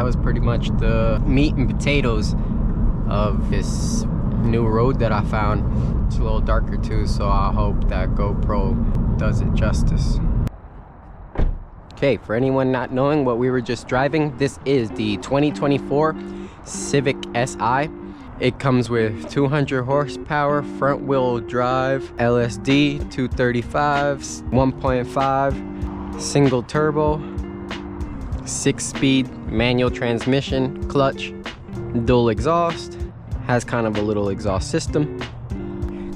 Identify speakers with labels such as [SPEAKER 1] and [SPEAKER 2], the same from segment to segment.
[SPEAKER 1] was pretty much the meat and potatoes of this new road that I found. It's a little darker too, so I hope that GoPro does it justice. Okay, for anyone not knowing what we were just driving, this is the 2024 Civic Si. It comes with 200 horsepower, front wheel drive, LSD, 235s, 1.5, single turbo, 6-speed manual transmission, clutch, dual exhaust, has kind of a little exhaust system.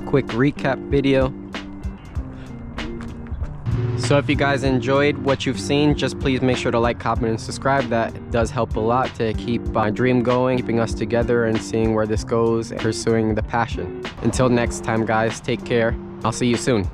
[SPEAKER 1] Quick recap video. So if you guys enjoyed what you've seen, just please make sure to like, comment, and subscribe. That does help a lot to keep my dream going, keeping us together and seeing where this goes and pursuing the passion. Until next time guys, take care. I'll see you soon.